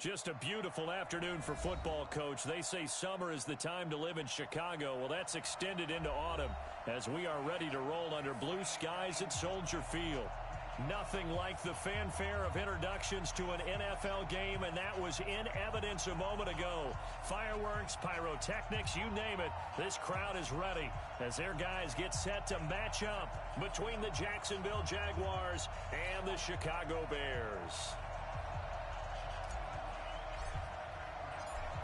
Just a beautiful afternoon for football, Coach. They say summer is the time to live in Chicago. Well, that's extended into autumn as we are ready to roll under blue skies at Soldier Field. Nothing like the fanfare of introductions to an NFL game, and that was in evidence a moment ago. Fireworks, pyrotechnics, you name it, this crowd is ready as their guys get set to match up between the Jacksonville Jaguars and the Chicago Bears.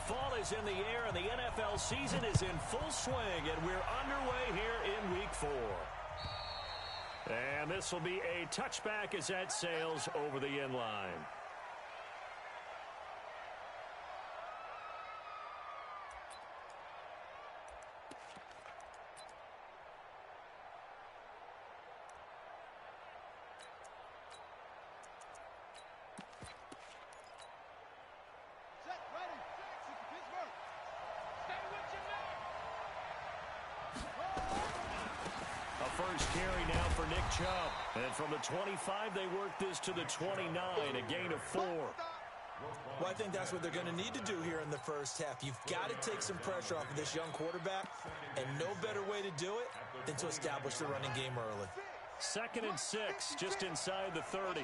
Fall is in the air, and the NFL season is in full swing, and we're underway here in Week 4. And this will be a touchback as that sails over the end line. First carry now for Nick Chubb. And from the 25, they work this to the 29, a gain of 4. Well, I think that's what they're going to need to do here in the first half. You've got to take some pressure off of this young quarterback, and no better way to do it than to establish the running game early. 2nd and 6, just inside the 30.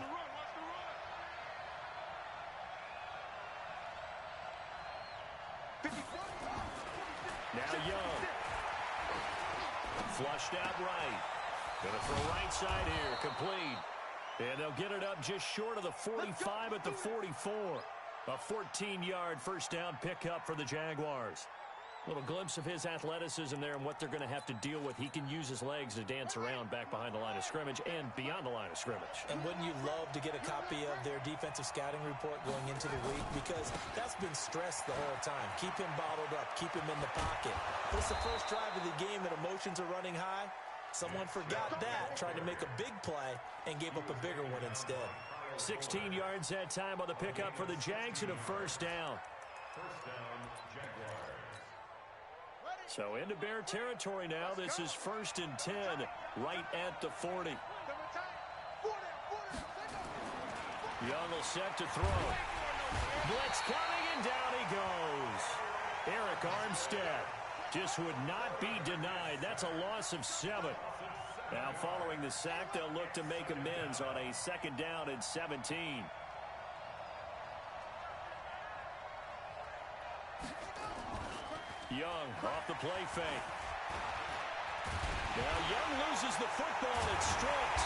Now Young. Flushed out right. Going to throw right side here. Complete. And they'll get it up just short of the 45 at the 44. A 14-yard first down pickup for the Jaguars. A little glimpse of his athleticism there and what they're going to have to deal with. He can use his legs to dance around back behind the line of scrimmage and beyond the line of scrimmage. And wouldn't you love to get a copy of their defensive scouting report going into the week? Because that's been stressed the whole time. Keep him bottled up. Keep him in the pocket. But it's the first drive of the game and emotions are running high. Someone forgot that, tried to make a big play, and gave up a bigger one instead. 16 yards that time on the pickup for the Jags and a first down. So into Bear territory now. This is 1st and 10 right at the 40. Young will set to throw. Blitz coming, and down he goes. Eric Armstead just would not be denied. That's a loss of 7. Now following the sack, they'll look to make amends on a 2nd down and 17. Young off the play fake. Now Young loses the football. It's stripped.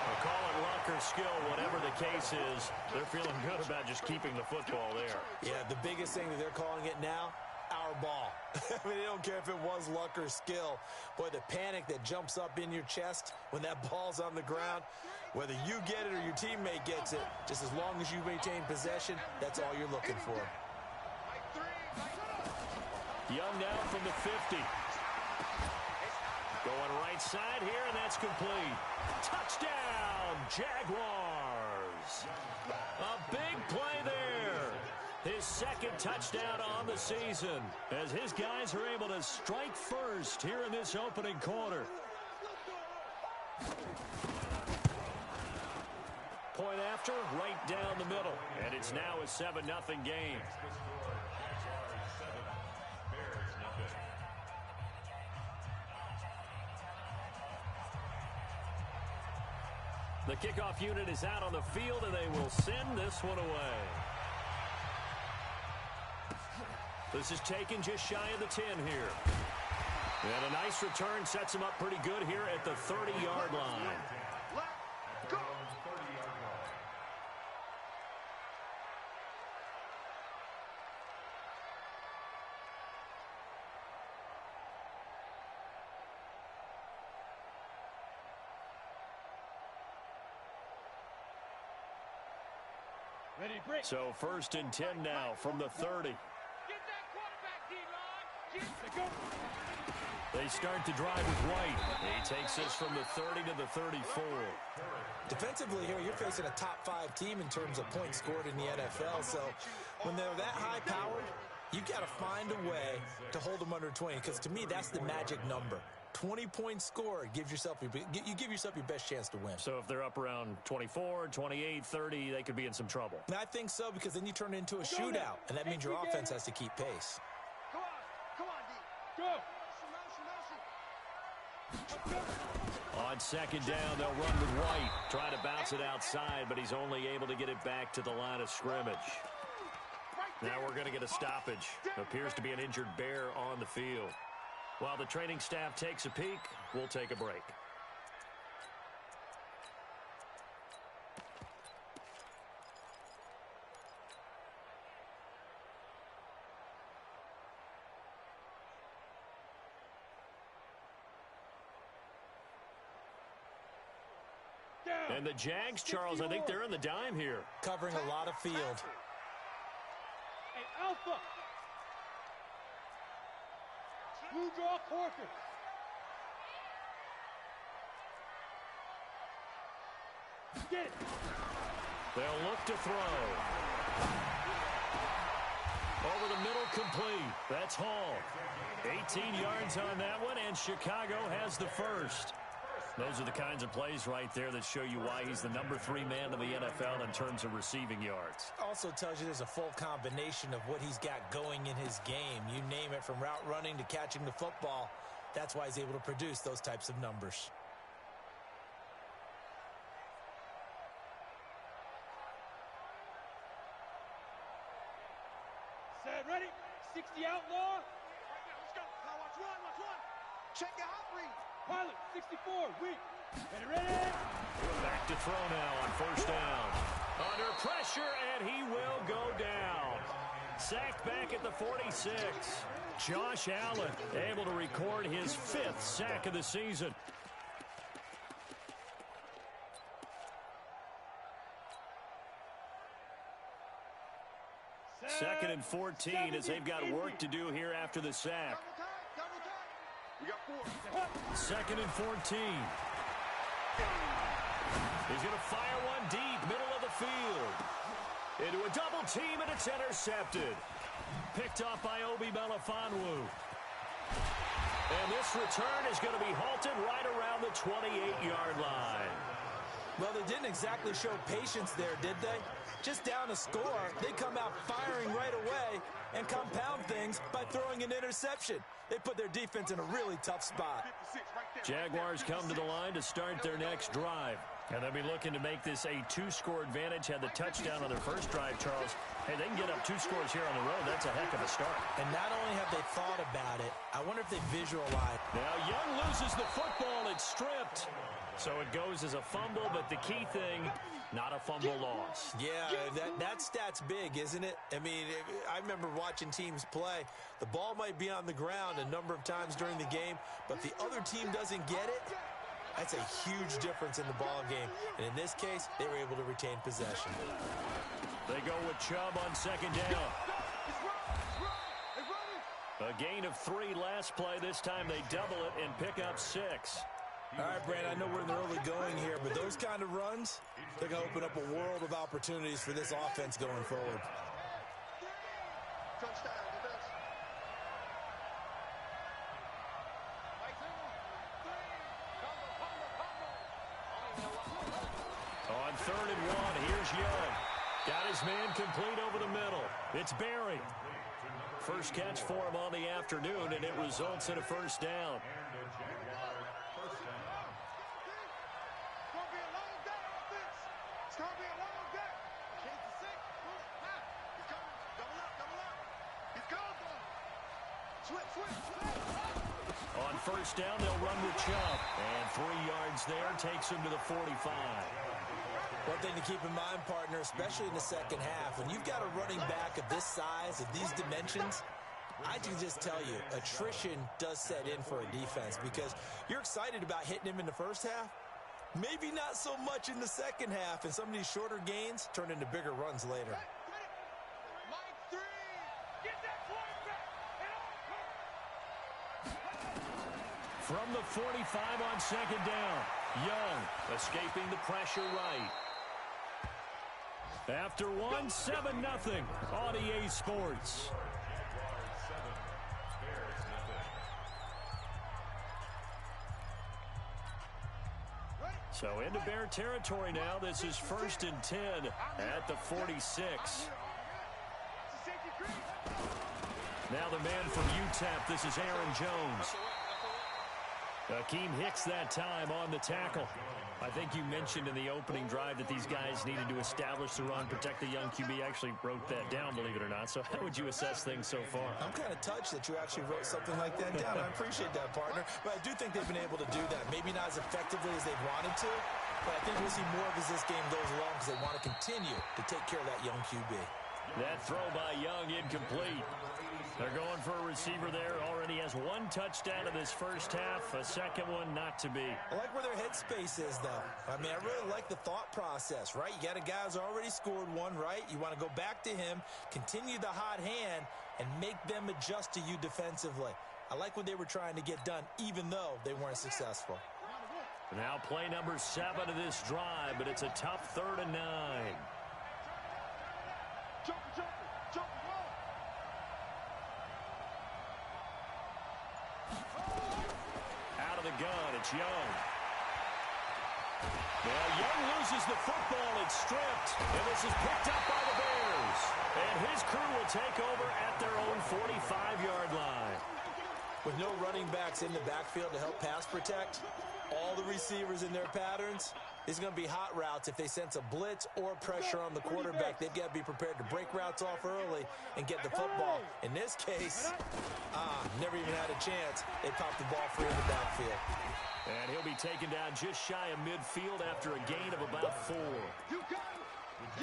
They'll call it luck or skill, whatever the case is. They're feeling good about just keeping the football there. Yeah, the biggest thing that they're calling it now, our ball. I mean, they don't care if it was luck or skill. Boy, the panic that jumps up in your chest when that ball's on the ground, whether you get it or your teammate gets it, just as long as you maintain possession, that's all you're looking for. Young now from the 50. Going right side here, and that's complete. Touchdown, Jaguars. A big play there. His 2nd touchdown on the season as his guys are able to strike first here in this opening quarter. Point after, right down the middle. And it's now a 7-0 game. The kickoff unit is out on the field, and they will send this one away. This is taken just shy of the 10 here. And a nice return sets him up pretty good here at the 30-yard line. So 1st and 10 now from the 30. They start the drive with White. He takes this from the 30 to the 34. Defensively here, you're facing a top-5 team in terms of points scored in the NFL. So when they're that high-powered, you've got to find a way to hold them under 20. Because to me, that's the magic number. 20-point score gives yourself you give yourself your best chance to win. So if they're up around 24, 28, 30, they could be in some trouble. And I think so, because then you turn it into a shootout, and that means your offense has to keep pace. Come on, D. Go. On second down, they'll run with White. Try to bounce it outside, but he's only able to get it back to the line of scrimmage. Now we're going to get a stoppage. Appears to be an injured Bear on the field. While the training staff takes a peek, we'll take a break. And the Jags, Charles, I think they're in the dime here. Covering a lot of field. Hey, Alpha. Blue draw Corker. Get it. They'll look to throw. Over the middle, complete. That's Hall. 18 yards on that one, and Chicago has the first. Those are the kinds of plays right there that show you why he's the number 3 man in the NFL in terms of receiving yards. Also tells you there's a full combination of what he's got going in his game. You name it, from route running to catching the football. That's why he's able to produce those types of numbers. Set, ready? 60 outlaw. Let's go. Now watch one. Check your hot read. Pilot, 64, weak. Ready. Back to throw now on first down. Under pressure, and he will go down. Sacked back at the 46. Josh Allen able to record his 5th sack of the season. Second and 14 as they've got work to do here after the sack. Double time. We got 4. Second and 14. He's going to fire one deep, middle of the field. Into a double team, and it's intercepted. Picked off by Obi Melifonwu. And this return is going to be halted right around the 28-yard line. Well, they didn't exactly show patience there, did they? Just down a score, they come out firing right away and compound things by throwing an interception. They put their defense in a really tough spot. Jaguars come to the line to start their next drive. And they'll be looking to make this a 2-score advantage. Had the touchdown on their first drive, Charles. Hey, they can get up 2 scores here on the road. That's a heck of a start. And not only have they thought about it, I wonder if they visualize. Now Young loses the football. It's stripped. So it goes as a fumble, but the key thing, not a fumble loss. Yeah, that stat's big, isn't it? I mean, I remember watching teams play. The ball might be on the ground a number of times during the game, but the other team doesn't get it. That's a huge difference in the ball game. And in this case, they were able to retain possession. They go with Chubb on second down. A gain of 3 last play. This time they double it and pick up 6. All right, Brad, I know we're in the early going here, but those kind of runs, they're going to open up a world of opportunities for this offense going forward. Touchdown, defense. On third and 1, here's Young. Got his man complete over the middle. It's Berry. First catch for him on the afternoon, and it results in a first down. On first down, they'll run with Chubb. And 3 yards there takes him to the 45. One thing to keep in mind, partner, especially in the second half, when you've got a running back of this size, of these dimensions, I can just tell you, attrition does set in for a defense because you're excited about hitting him in the first half. Maybe not so much in the second half, and some of these shorter gains turn into bigger runs later. From the 45 on second down, Young escaping the pressure right. After one, 7-0 on EA Sports. So into Bear territory now. This is 1st and 10 at the 46. Now the man from UTEP, this is Aaron Jones. Akeem Hicks that time on the tackle. I think you mentioned in the opening drive that these guys needed to establish the run, protect the young QB. I actually wrote that down, believe it or not. So how would you assess things so far? I'm kind of touched that you actually wrote something like that down. I appreciate that, partner. But I do think they've been able to do that. Maybe not as effectively as they've wanted to, but I think we'll see more of as this game goes along because they want to continue to take care of that young QB. That throw by Young incomplete. They're going for a receiver there. Already has one touchdown in this first half. A second one not to be. I like where their headspace is, though. I mean, I really like the thought process, right? You got a guy who's already scored one, right? You want to go back to him, continue the hot hand, and make them adjust to you defensively. I like what they were trying to get done, even though they weren't successful. Now play number 7 of this drive, but it's a tough 3rd and 9. Jump, jump, jump, Out of the gun, it's Young. Well, Young loses the football. It's stripped, and this is picked up by the Bears. And his crew will take over at their own 45-yard line. With no running backs in the backfield to help pass protect, all the receivers in their patterns, it's going to be hot routes. If they sense a blitz or pressure on the quarterback, they've got to be prepared to break routes off early and get the football. In this case, never even had a chance. They popped the ball free in the backfield. And he'll be taken down just shy of midfield after a gain of about 4.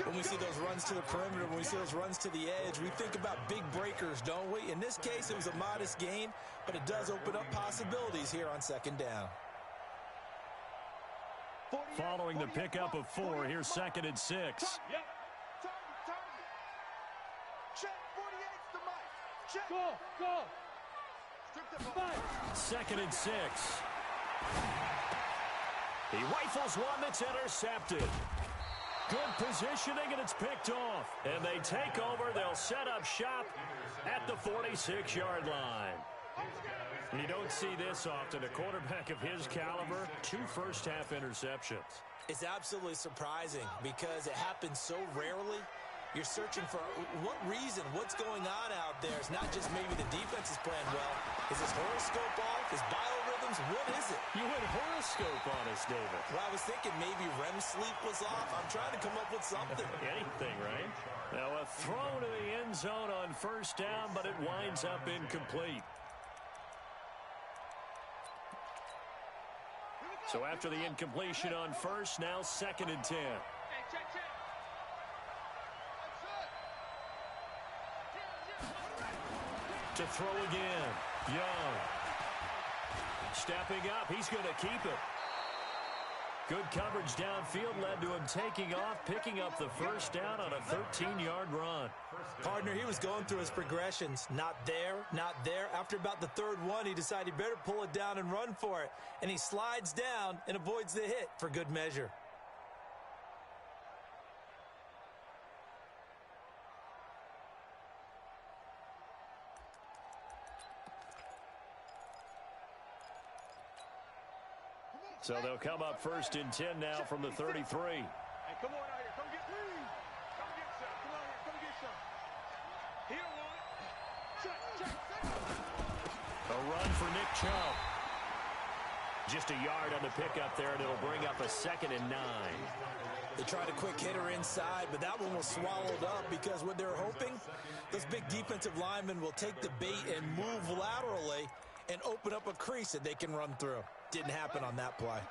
When we see those runs to the perimeter, when we see those runs to the edge, we think about big breakers, don't we? In this case, it was a modest gain, but it does open up possibilities here on 2nd down. Following the pickup of 4, here's 2nd and 6. Yep. check, 48's the mic. Check. Go. Strip them up. 2nd and 6. He rifles one that's intercepted. Good positioning, and it's picked off. And they take over. They'll set up shop at the 46-yard line. You don't see this often. A quarterback of his caliber, 2 first-half interceptions. It's absolutely surprising because it happens so rarely. You're searching for what reason, what's going on out there. It's not just maybe the defense is playing well. Is his horoscope off? His biorhythms? What is it? You went horoscope on us, David. Well, I was thinking maybe REM sleep was off. I'm trying to come up with something. Anything, right? Now a throw to the end zone on 1st down, but it winds up incomplete. So after the incompletion on 1st, now 2nd and 10. Hey, check. To throw again. Young. Stepping up. He's going to keep it. Good coverage downfield led to him taking off, picking up the 1st down on a 13-yard run. Partner, he was going through his progressions. Not there, not there. After about the 3rd one, he decided he better pull it down and run for it. And he slides down and avoids the hit for good measure. So they'll come up 1st and 10 now from the 33. Hey, come on out here. Come get some. Come on here. Come get some. He don't want it. Check. A run for Nick Chubb. Just a yard on the pickup there, and it'll bring up a 2nd and 9. They tried a quick hitter inside, but that one was swallowed up because what they're hoping, those big defensive linemen will take the bait and move laterally and open up a crease that they can run through. Didn't happen on that play.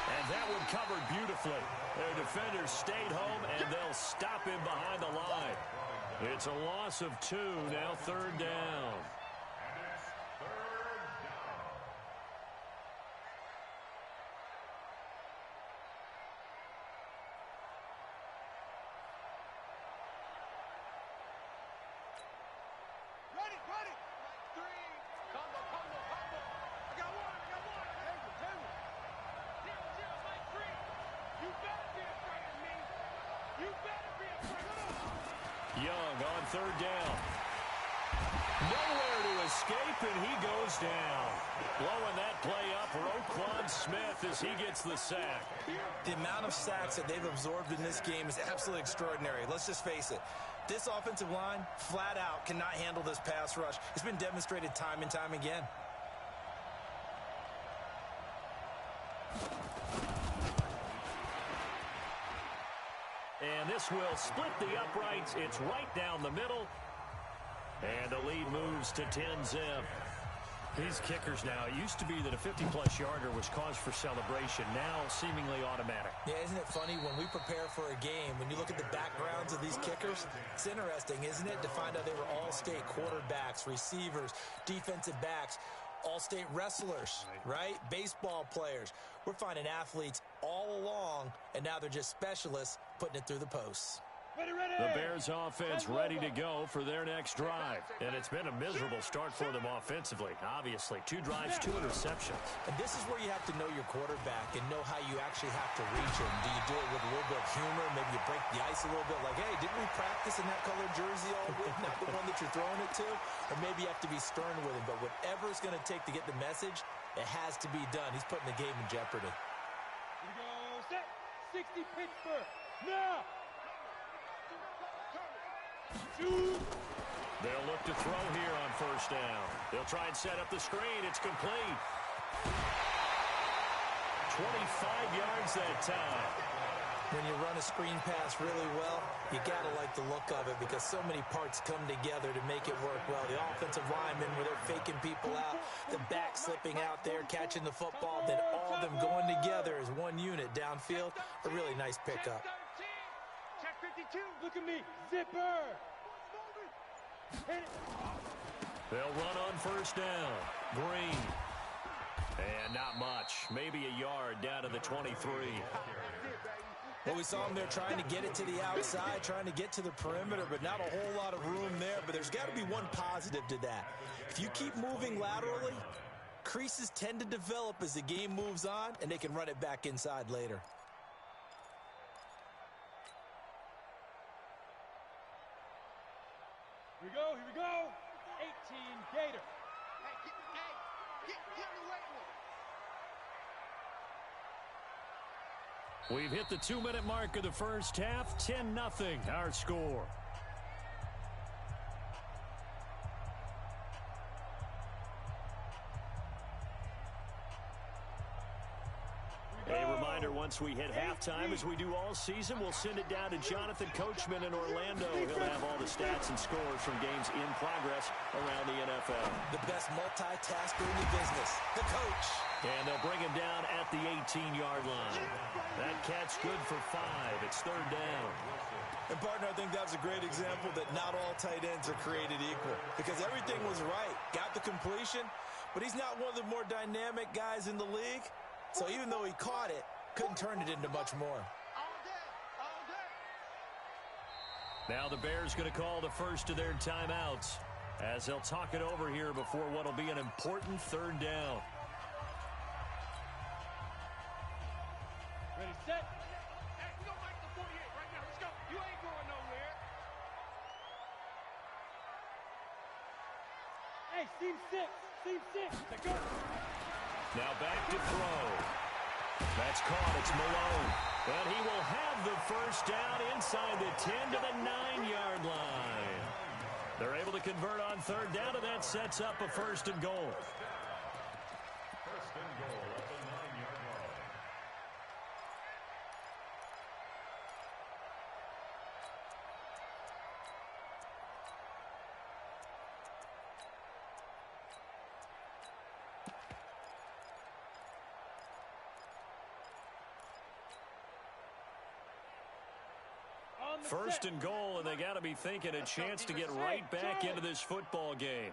And that one covered beautifully. Their defenders stayed home, and they'll stop him behind the line. It's a loss of 2, now 3rd down. Ready. 3. Combo. I got one. Table. Chill, Mike 3. You better be afraid of me. You better be afraid of me. Young on 3rd down. escape, and he goes down. Blowing that play up, Roquan Smith, as he gets the sack. The amount of sacks that they've absorbed in this game is absolutely extraordinary. Let's just face it. This offensive line, flat out, cannot handle this pass rush. It's been demonstrated time and time again. And this will split the uprights. It's right down the middle. And the lead moves to 10-zip. These kickers now, it used to be that a 50-plus yarder was cause for celebration. Now seemingly automatic. Yeah, isn't it funny when we prepare for a game, when you look at the backgrounds of these kickers, it's interesting, isn't it, to find out they were all-state quarterbacks, receivers, defensive backs, all-state wrestlers, right? Baseball players. We're finding athletes all along, and now they're just specialists putting it through the posts. The Bears offense ready to go for their next drive. And it's been a miserable start for them offensively. Obviously, 2 drives, 2 interceptions. And this is where you have to know your quarterback and know how you actually have to reach him. Do you do it with a little bit of humor? Maybe you break the ice a little bit like, hey, didn't we practice in that colored jersey all week? Not the one that you're throwing it to? Or maybe you have to be stern with him. But whatever it's going to take to get the message, it has to be done. He's putting the game in jeopardy. Here we go. Set. 60 Pittsburgh. Now. They'll look to throw here on first down. They'll try and set up the screen. It's complete. 25 yards that time. When you run a screen pass really well, you got to like the look of it because so many parts come together to make it work well. The offensive linemen, where they're faking people out, the back slipping out there, catching the football, then all of them going together as one unit downfield. A really nice pickup. Check 52. Look at me. Zipper. Hit it. They'll run on first down. Green. And not much. Maybe a yard down to the 23. Well, we saw him there trying to get it to the outside, trying to get to the perimeter, but not a whole lot of room there. But there's got to be one positive to that. If you keep moving laterally, creases tend to develop as the game moves on, and they can run it back inside later. Here we go. Here we go. 18 Gator. Get the weight room. We've hit the 2-minute mark of the first half. 10-0 our score. A reminder, once we hit halftime, as we do all season, we'll send it down to Jonathan Coachman in Orlando. He'll have all the stats and scores from games in progress around the NFL. The best multitasker in the business, the coach. And they'll bring him down at the 18-yard line. That catch good for 5. It's third down. And, partner, I think that was a great example that not all tight ends are created equal because everything was right. Got the completion, but he's not one of the more dynamic guys in the league. So even though he caught it, couldn't turn it into much more. All day. Now the Bears going to call the first of their timeouts as they'll talk it over here before what will be an important third down. Ready, set. Hey, we gonna make the 48 right now. Let's go. You ain't going nowhere. Hey, seam 6. Seam 6. Let's go. Now back to throw. That's caught. It's Malone. And he will have the first down inside the 10 to the 9-yard line. They're able to convert on third down, and that sets up a first and goal. First and goal at the 9-yard line. First and goal, and they got to be thinking a chance to get right back into this football game.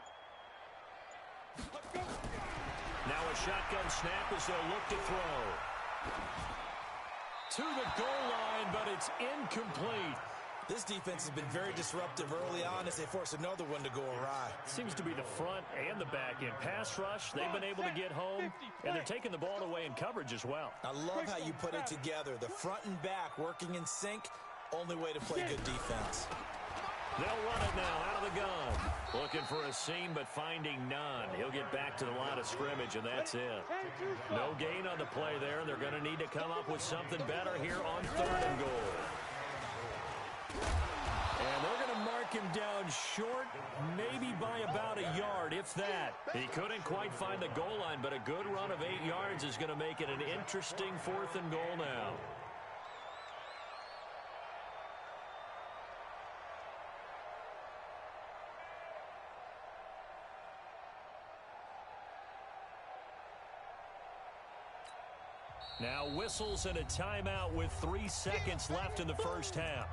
Now a shotgun snap as they'll look to throw. To the goal line, but it's incomplete. This defense has been very disruptive early on as they force another one to go awry. Seems to be the front and the back end. Pass rush, they've been able to get home, and they're taking the ball away in coverage as well. I love how you put it together. The front and back working in sync. Only way to play good defense. They'll run it now out of the gun. Looking for a seam, but finding none. He'll get back to the line of scrimmage, and that's it. No gain on the play there. They're going to need to come up with something better here on 3rd and goal. And they're going to mark him down short, maybe by about a yard, if that. He couldn't quite find the goal line, but a good run of 8 yards is going to make it an interesting 4th and goal now. Now whistles and a timeout with 3 seconds left in the first half.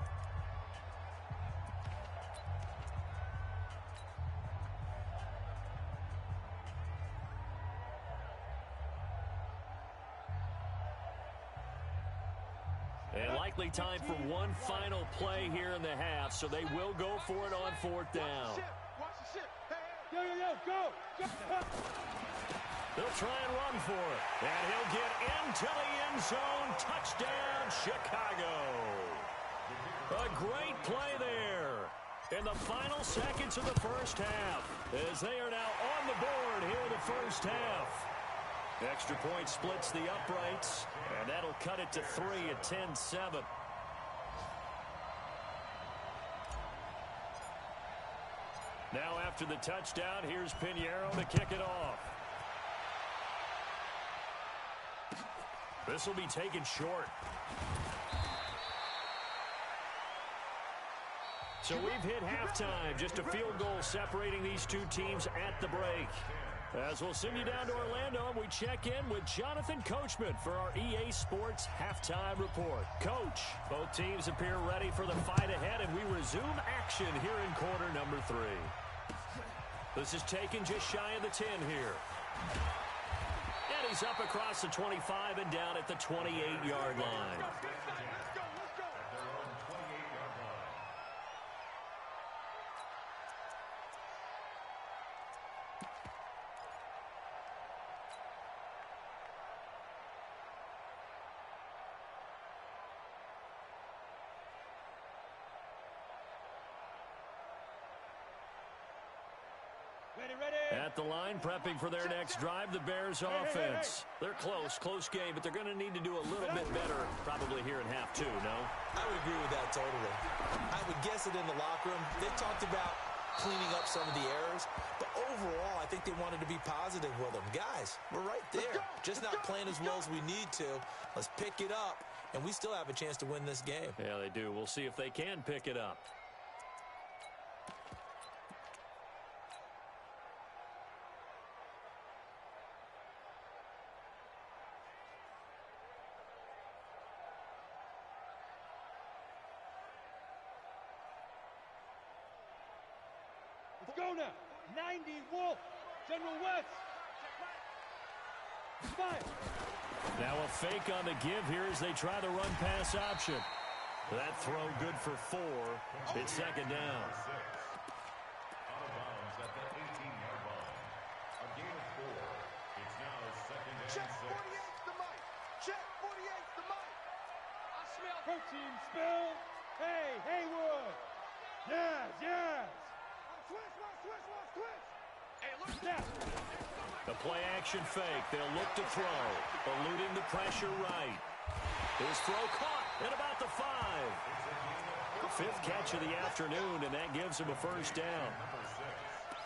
And likely time for one final play here in the half, so they will go for it on 4th down. Watch the ship. Hey, go. They'll try and run for it. And he'll get into the end zone. Touchdown, Chicago. A great play there in the final seconds of the first half, as they are now on the board here in the first half. Extra point splits the uprights, and that'll cut it to 3 at 10-7. Now after the touchdown, here's Pinheiro to kick it off. This will be taken short. So we've hit halftime. Just a field goal separating these two teams at the break. As we'll send you down to Orlando, we check in with Jonathan Coachman for our EA Sports Halftime Report. Coach, both teams appear ready for the fight ahead, and we resume action here in quarter number 3. This is taken just shy of the 10 here. And he's up across the 25 and down at the 28-yard line. At the line, prepping for their next drive, the Bears offense. They're close game, but they're going to need to do a little bit better probably here in half 2, no? I would agree with that totally. I would guess it in the locker room. They talked about cleaning up some of the errors, but overall, I think they wanted to be positive with them. Guys, we're right there. Just not playing as well as we need to. Let's pick it up, and we still have a chance to win this game. Yeah, they do. We'll see if they can pick it up. Let's go now. 90 Wolf. General West. Fire. Now a fake on the give here as they try the run pass option. That throw good for 4. It's second down. Out of bounds at the 18-yard line. A gain of 4. It's now second and 6. Check 48's the mic. Check 48's the mic. I smell protein spill. Hey, Haywood. Yes. Switch. Hey, look at that. The play action fake. They'll look to throw. Eluding the pressure right. His throw caught at about the 5. 5th catch of the afternoon, and that gives him a first down.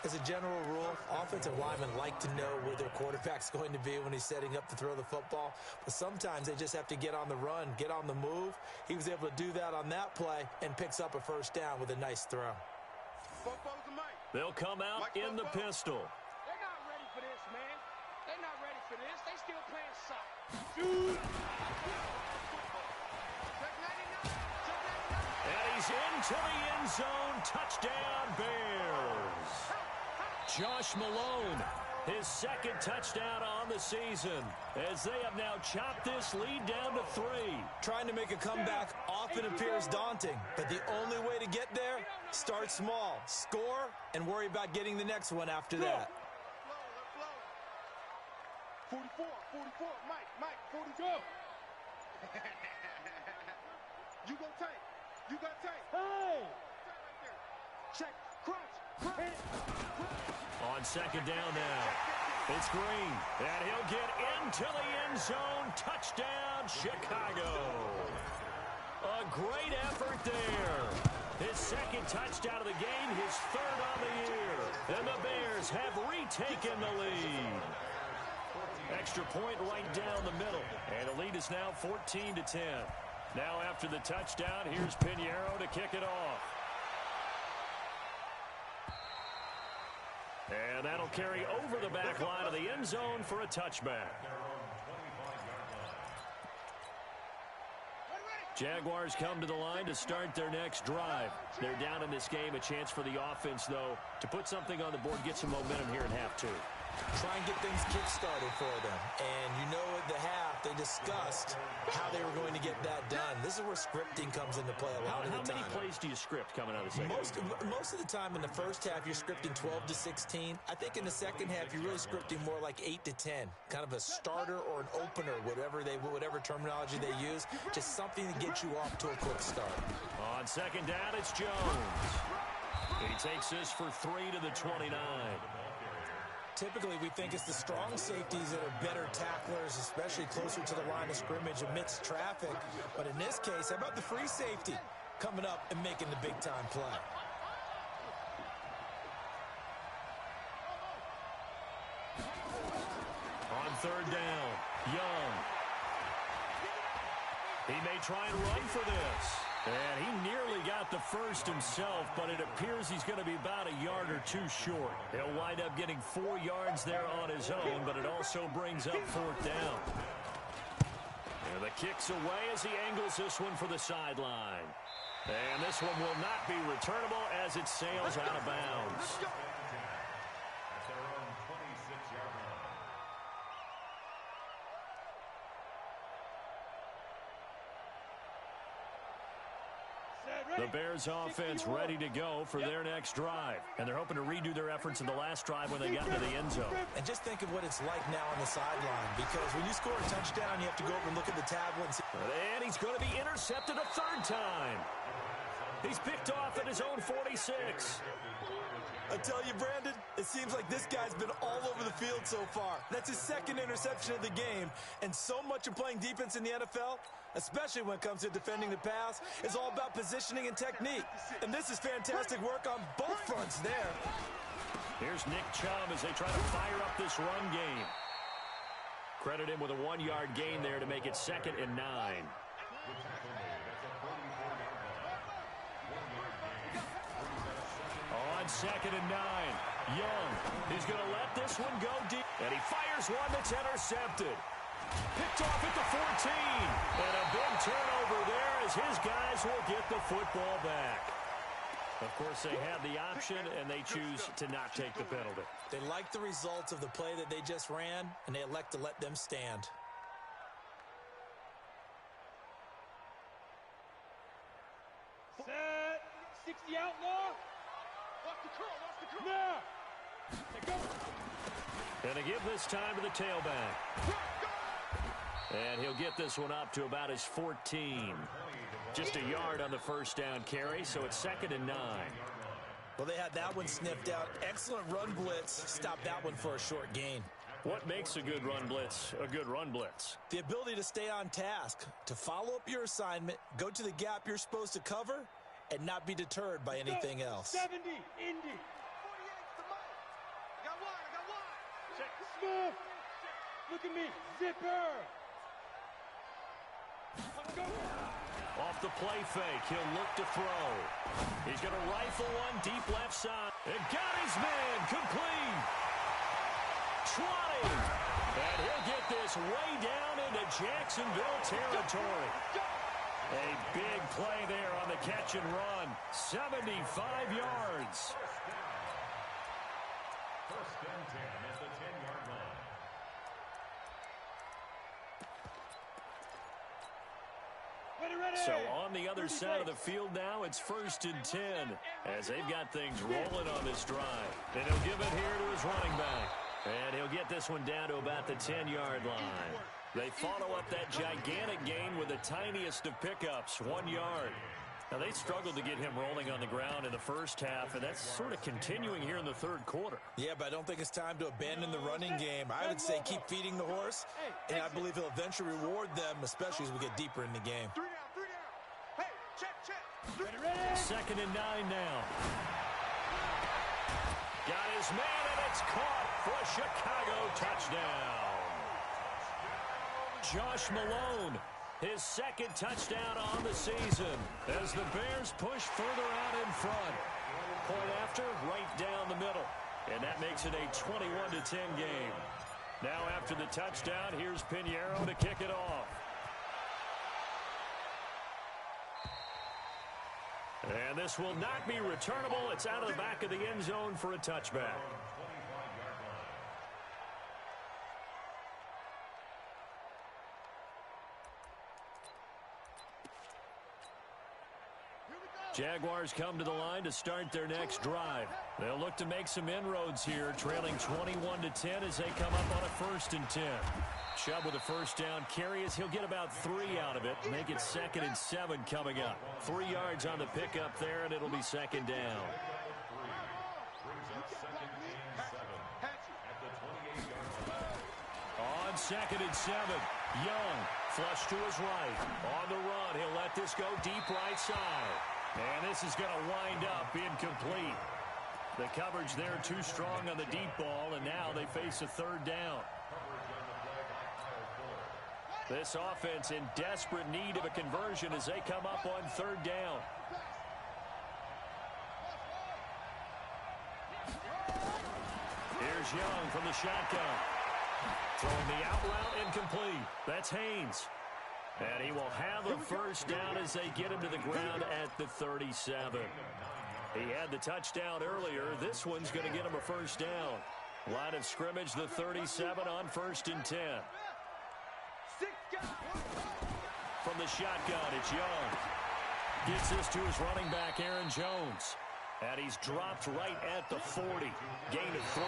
As a general rule, offensive linemen like to know where their quarterback's going to be when he's setting up to throw the football. But sometimes they just have to get on the run, get on the move. He was able to do that on that play and picks up a first down with a nice throw. They'll come out in the pistol. They're not ready for this, man. They're not ready for this. They still playing soccer. And he's into the end zone. Touchdown, Bears. Josh Malone, his 2nd touchdown on the season, as they have now chopped this lead down to 3. Trying to make a comeback often appears daunting, but the only way to get there, start small, score, and worry about getting the next one after that. 44, Mike, 42. You go tank. Hey! Check. Crunch. On second down now, it's Green, and he'll get into the end zone. Touchdown, Chicago. A great effort there. His second touchdown of the game, his third on the year. And the Bears have retaken the lead. Extra point right down the middle. And the lead is now 14-10. Now after the touchdown, here's Pinheiro to kick it off. And that'll carry over the back line of the end zone for a touchback. Jaguars come to the line to start their next drive. They're down in this game. A chance for the offense, though, to put something on the board, get some momentum here in half two. Try and get things kick-started for them. And you know at the half, they discussed how they were going to get that done. This is where scripting comes into play a lot of the time. How many plays do you script coming out of the second half? Most of the time in the first half, you're scripting 12 to 16. I think in the second half, you're really scripting more like 8 to 10. Kind of a starter or an opener, whatever terminology they use. Just something to get you off to a quick start. On second down, it's Jones. He takes this for 3 to the 29. Typically, we think it's the strong safeties that are better tacklers, especially closer to the line of scrimmage amidst traffic. But in this case, how about the free safety coming up and making the big-time play? On third down, Young. He may try and run for this. And he nearly got the first himself, but it appears he's going to be about a yard or two short. He'll wind up getting 4 yards there on his own, but it also brings up fourth down. And the kick's away as he angles this one for the sideline. And this one will not be returnable as it sails out of bounds. The Bears offense ready to go for their next drive. And they're hoping to redo their efforts in the last drive when they got into the end zone. And just think of what it's like now on the sideline. Because when you score a touchdown, you have to go over and look at the tablet and see. And he's going to be intercepted a third time. He's picked off at his own 46. I tell you, Brandon, it seems like this guy's been all over the field so far. That's his second interception of the game. And so much of playing defense in the NFL, especially when it comes to defending the pass, is all about positioning and technique. And this is fantastic work on both fronts there. Here's Nick Chubb as they try to fire up this run game. Credit him with a 1-yard gain there to make it 2nd and 9. On 2nd and 9, Young, he's going to let this one go deep. And he fires one that's intercepted. Picked off at the 14. And a big turnover there as his guys will get the football back. Of course, they have the option, and they choose to not take the penalty. They like the results of the play that they just ran, and they elect to let them stand. Set. 60 outlaw. Watch the curl. Now. They go. And they give this time to the tailback. And he'll get this one up to about his 14. Just a yard on the first down carry, so it's 2nd and 9. Well, they had that one sniffed out. Excellent run blitz. Stopped that one for a short gain. What makes a good run blitz a good run blitz? The ability to stay on task, to follow up your assignment, go to the gap you're supposed to cover, and not be deterred by anything else. 70, Indy. 48 to Mike. I got one. Check. Smith. Look at me. Zipper. Go. Off the play fake, he'll look to throw. He's going to rifle one deep left side. And got his man complete. Trotting. And he'll get this way down into Jacksonville territory. A big play there on the catch and run. 75 yards. First and 10 at the 10-yard line. Ready. So on the other side of the field now, it's 1st and 10 as they've got things rolling on this drive. And he'll give it here to his running back. And he'll get this one down to about the 10-yard line. They follow up that gigantic gain with the tiniest of pickups, 1 yard. Now, they struggled to get him rolling on the ground in the first half, and that's sort of continuing here in the third quarter. Yeah, but I don't think it's time to abandon the running game. I would say keep feeding the horse, and I believe he'll eventually reward them, especially as we get deeper in the game. 3 down, 3 down. Hey, check. Ready. 2nd and 9 now. Got his man, and it's caught for a Chicago touchdown. Josh Malone, his 2nd touchdown on the season as the Bears push further out in front. Point after, right down the middle. And that makes it a 21-10 game. Now after the touchdown, here's Pinheiro to kick it off. And this will not be returnable. It's out of the back of the end zone for a touchback. Jaguars come to the line to start their next drive. They'll look to make some inroads here, trailing 21-10 as they come up on a 1st and 10. Chubb with a first down carry as he'll get about 3 out of it. Make it 2nd and 7 coming up. 3 yards on the pickup there, and it'll be 2nd down. On 2nd and 7, Young flush to his right. On the run, he'll let this go deep right side. And this is going to wind up incomplete. The coverage there too strong on the deep ball, and now they face a 3rd down. This offense in desperate need of a conversion as they come up on 3rd down. Here's Young from the shotgun. Throwing the out route incomplete. That's Haynes. And he will have a first down as they get him to the ground at the 37. He had the touchdown earlier. This one's going to get him a first down. Line of scrimmage, the 37 on 1st and 10. From the shotgun, it's Young. Gets this to his running back, Aaron Jones. And he's dropped right at the 40. Gain of 3.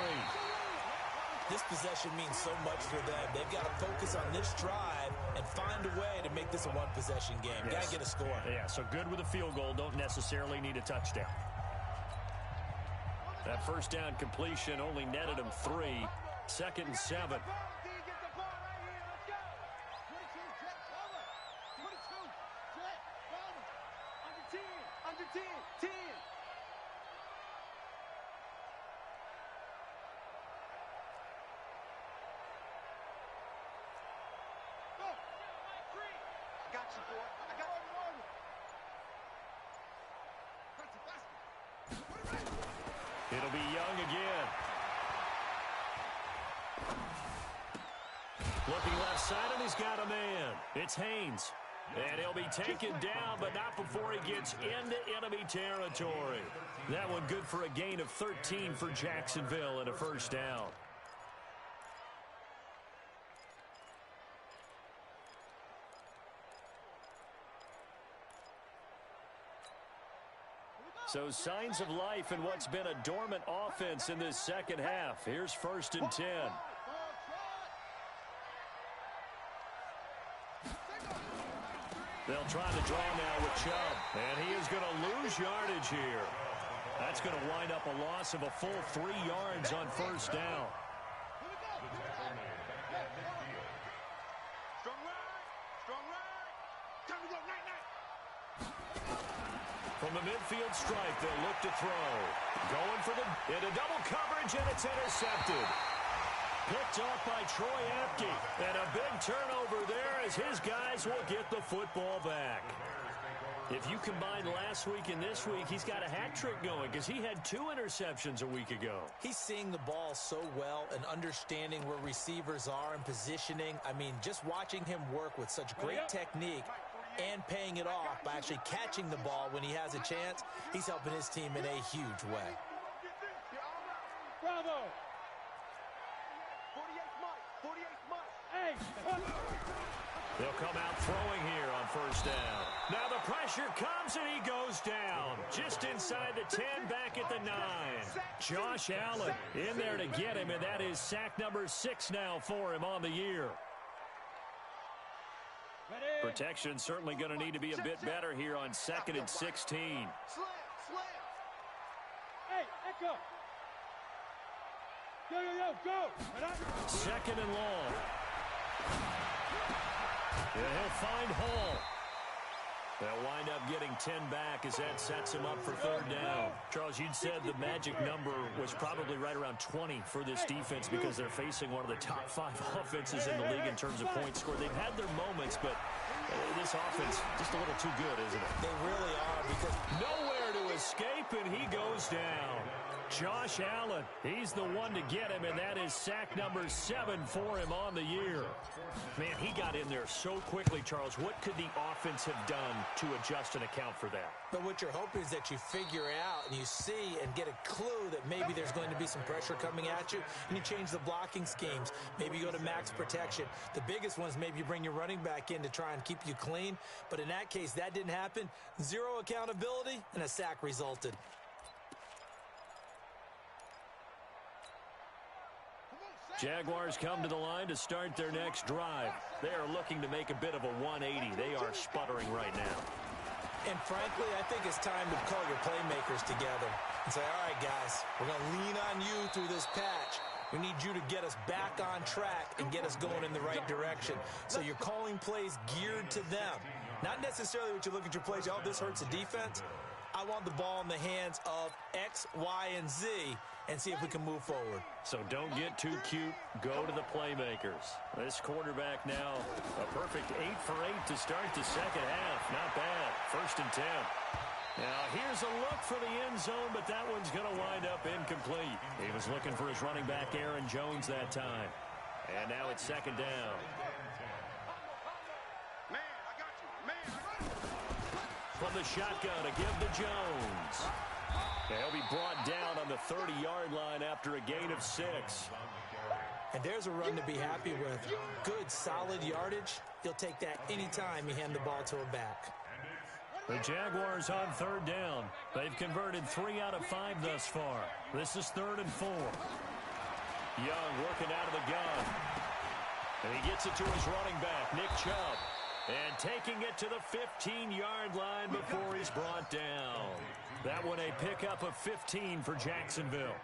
This possession means so much for them. They've got to focus on this drive and find a way to make this a one-possession game. Yes. Got to get a score. Yeah, so good with a field goal. Don't necessarily need a touchdown. That first down completion only netted him 3. 2nd and 7. Under 10. It'll be Young again. Looking left side, and he's got a man. It's Haynes. And he'll be taken down, but not before he gets into enemy territory. That one good for a gain of 13 for Jacksonville and a first down. So signs of life in what's been a dormant offense in this second half. Here's 1st and 10. They'll try to draw now with Chubb. And he is going to lose yardage here. That's going to wind up a loss of a full 3 yards on first down. From the midfield stripe, they'll look to throw. Going for the into double coverage, and it's intercepted. Picked off by Troy Apke. And a big turnover there as his guys will get the football back. If you combine last week and this week, he's got a hat trick going because he had 2 interceptions a week ago. He's seeing the ball so well and understanding where receivers are and positioning. I mean, just watching him work with such great technique and paying it off by actually catching the ball when he has a chance, he's helping his team in a huge way. Bravo! 48 Mike. Hey! They'll come out throwing here on first down. Now the pressure comes and he goes down. Just inside the 10, back at the 9. Josh Allen in there to get him, and that is sack number 6 now for him on the year. Protection certainly going to need to be a bit better here on 2nd and 16. Slam, slam. Hey, Echo. Go. 2nd and long. And he'll find Hall. They'll wind up getting 10 back as that sets him up for 3rd down. Charles, you'd said the magic number was probably right around 20 for this defense because they're facing one of the top 5 offenses in the league in terms of points scored. They've had their moments, but this offense just a little too good, isn't it? They really are because nowhere to escape, and he goes down. Josh Allen, he's the one to get him, and that is sack number 7 for him on the year. Man, he got in there so quickly, Charles. What could the offense have done to adjust and account for that? But what you're hoping is that you figure out and you see and get a clue that maybe there's going to be some pressure coming at you, and you change the blocking schemes. Maybe you go to max protection. The biggest one is maybe you bring your running back in to try and keep you clean. But in that case, that didn't happen. 0 accountability, and a sack resulted. Jaguars come to the line to start their next drive. They are looking to make a bit of a 180. They are sputtering right now. And frankly, I think it's time to call your playmakers together and say, all right, guys, we're going to lean on you through this patch. We need you to get us back on track and get us going in the right direction. So you're calling plays geared to them. Not necessarily what you look at your plays, oh, this hurts the defense. I want the ball in the hands of X, Y, and Z and see if we can move forward. So don't get too cute. Go to the playmakers. This quarterback now a perfect 8 for 8 to start the second half. Not bad. 1st and 10. Now here's a look for the end zone, but that one's going to wind up incomplete. He was looking for his running back, Aaron Jones, that time. And now it's 2nd down. From the shotgun to give to Jones. He'll be brought down on the 30-yard line after a gain of 6. And there's a run to be happy with. Good, solid yardage. He'll take that anytime you hand the ball to a back. The Jaguars on 3rd down. They've converted 3 out of 5 thus far. This is 3rd and 4. Young working out of the gun. And he gets it to his running back, Nick Chubb. And taking it to the 15-yard line before he's brought down. That one a pickup of 15 for Jacksonville.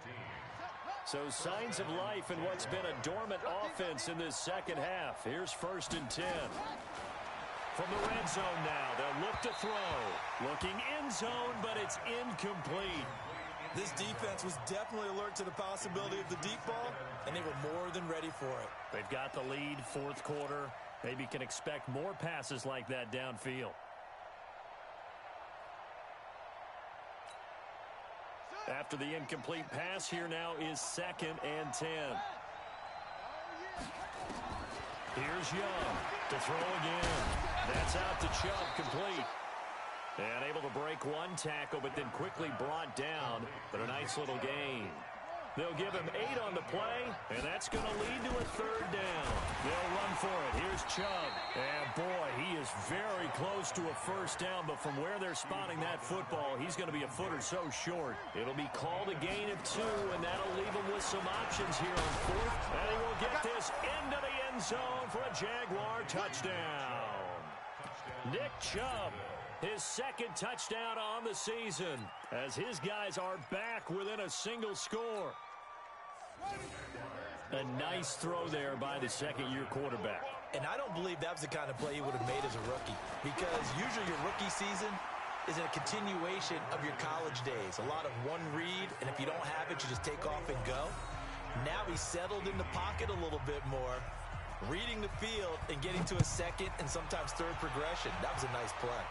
So signs of life in what's been a dormant offense in this second half. Here's 1st and 10. From the red zone now, they'll look to throw. Looking end zone, but it's incomplete. This defense was definitely alert to the possibility of the deep ball, and they were more than ready for it. They've got the lead, 4th quarter. Maybe can expect more passes like that downfield. After the incomplete pass, here now is 2nd and 10. Here's Young to throw again. That's out to Chubb, complete. And able to break one tackle, but then quickly brought down. But a nice little gain. They'll give him 8 on the play, and that's going to lead to a 3rd down. They'll run for it. Here's Chubb. And, boy, he is very close to a 1st down, but from where they're spotting that football, he's going to be a foot or so short. It'll be called a gain of 2, and that'll leave him with some options here on 4th. And he will get this into the end zone for a Jaguar touchdown. Nick Chubb, his 2nd touchdown on the season, as his guys are back within a single score. A nice throw there by the 2nd-year quarterback. And I don't believe that was the kind of play he would have made as a rookie, because usually your rookie season is a continuation of your college days. A lot of one read, and if you don't have it, you just take off and go. Now he's settled in the pocket a little bit more, reading the field and getting to a 2nd and sometimes 3rd progression. That was a nice play.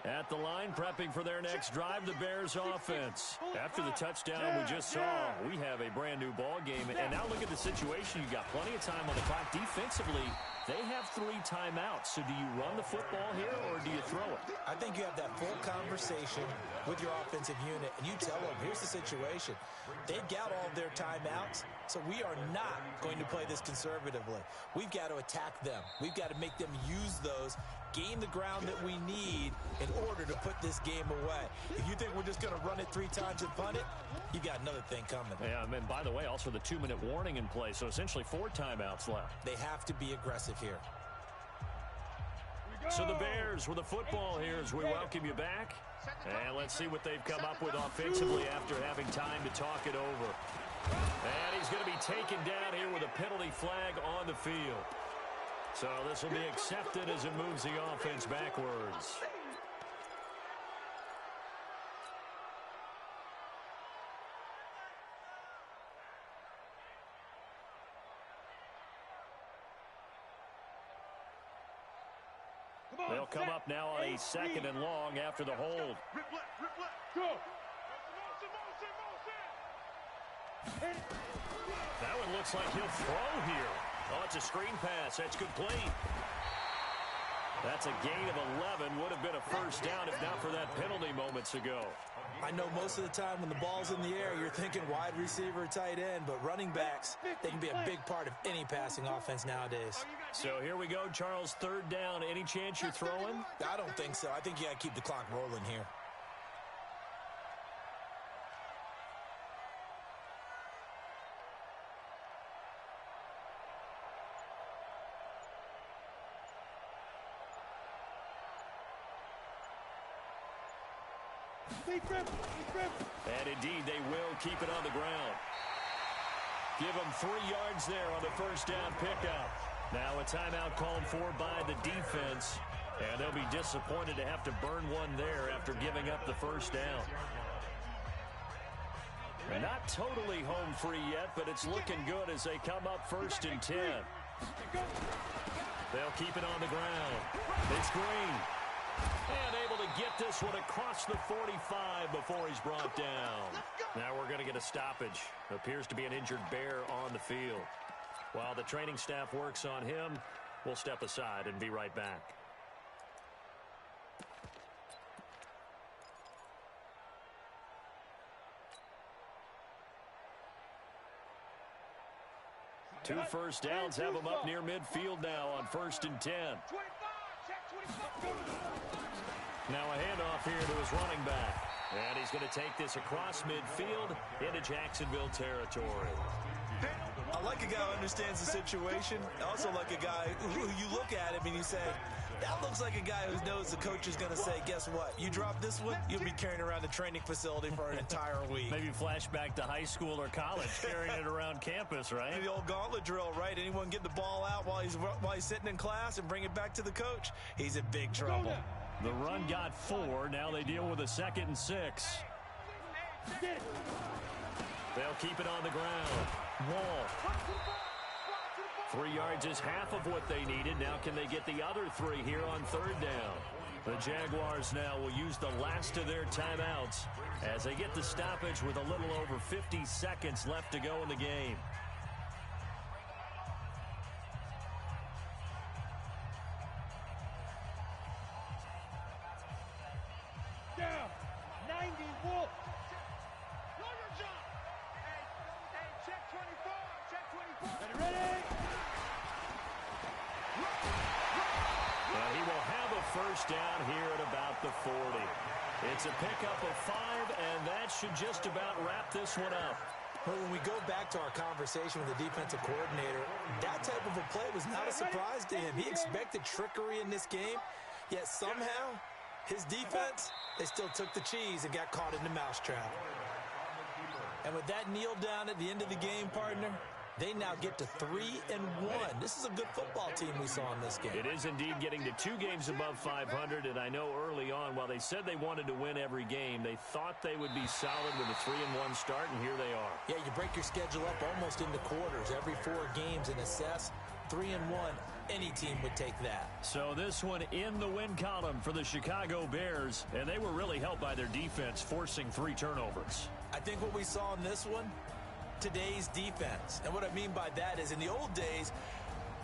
At the line, prepping for their next drive, the Bears offense. After the touchdown we just saw, we have a brand new ball game. And now look at the situation. You've got plenty of time on the clock. Defensively, They have 3 timeouts, so do you run the football here or do you throw it? I think you have that full conversation with your offensive unit, and you tell them, here's the situation. They've got all of their timeouts, so we are not going to play this conservatively. We've got to attack them. We've got to make them use those, gain the ground that we need in order to put this game away. If you think we're just going to run it 3 times and punt it, you got another thing coming. Yeah, and by the way, also the 2-minute warning in play, so essentially 4 timeouts left. They have to be aggressive here. So the Bears with the football here as we welcome you back. And let's see what they've come up with offensively after having time to talk it over. And he's going to be taken down here with a penalty flag on the field. So this will be accepted as it moves the offense backwards. They'll come up now on a 2nd and long after the hold. Rip left, go. That one looks like he'll throw here. Oh, it's a screen pass. That's complete. That's a gain of 11. Would have been a first down if not for that penalty moments ago. I know most of the time when the ball's in the air, you're thinking wide receiver, tight end, but running backs, they can be a big part of any passing offense nowadays. So here we go, Charles, 3rd down. Any chance you're throwing? I don't think so. I think you got to keep the clock rolling here. And indeed, they will keep it on the ground. Give them 3 yards there on the first down pickup. Now a timeout called for by the defense. And they'll be disappointed to have to burn one there after giving up the first down. They're not totally home free yet, but it's looking good as they come up 1st and 10. They'll keep it on the ground. It's Green. And able to get this one across the 45 before he's brought down. Now we're going to get a stoppage. Appears to be an injured Bear on the field. While the training staff works on him, we'll step aside and be right back. Two first downs have them up near midfield now on 1st and 10. Now a handoff here to his running back. And he's going to take this across midfield into Jacksonville territory. I like a guy who understands the situation. I also like a guy who you look at him and you say, that looks like a guy who knows the coach is going to say, guess what? You drop this one, you'll be carrying around the training facility for an entire week. Maybe flashback to high school or college, carrying it around campus, right? The old gauntlet drill, right? Anyone get the ball out while he's sitting in class and bring it back to the coach? He's in big trouble. The run got 4. Now they deal with a 2nd and 6. They'll keep it on the ground. Wall. 3 yards is half of what they needed. Now can they get the other 3 here on 3rd down? The Jaguars now will use the last of their timeouts as they get the stoppage with a little over 50 seconds left to go in the game. Down here at about the 40. It's a pickup of 5, and that should just about wrap this one up. But when we go back to our conversation with the defensive coordinator, that type of a play was not a surprise to him. He expected trickery in this game, yet somehow his defense, they still took the cheese and got caught in the mousetrap. And with that kneel down at the end of the game, partner, they now get to 3-1. This is a good football team we saw in this game. It is indeed getting to 2 games above 500, and I know early on, while they said they wanted to win every game, they thought they would be solid with a 3-1 start, and here they are. Yeah, you break your schedule up almost into quarters, every 4 games, and assess 3-1. Any team would take that. So this one in the win column for the Chicago Bears, and they were really helped by their defense, forcing 3 turnovers. I think what we saw in this one, today's defense. And what I mean by that is in the old days,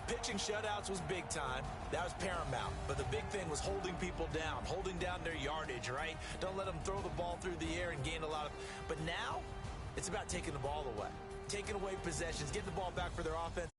Pitching shutouts was big time. That was paramount. But the big thing was holding people down, holding down their yardage, right? Don't let them throw the ball through the air and gain a lot of... But now, it's about taking the ball away. Taking away possessions, getting the ball back for their offense.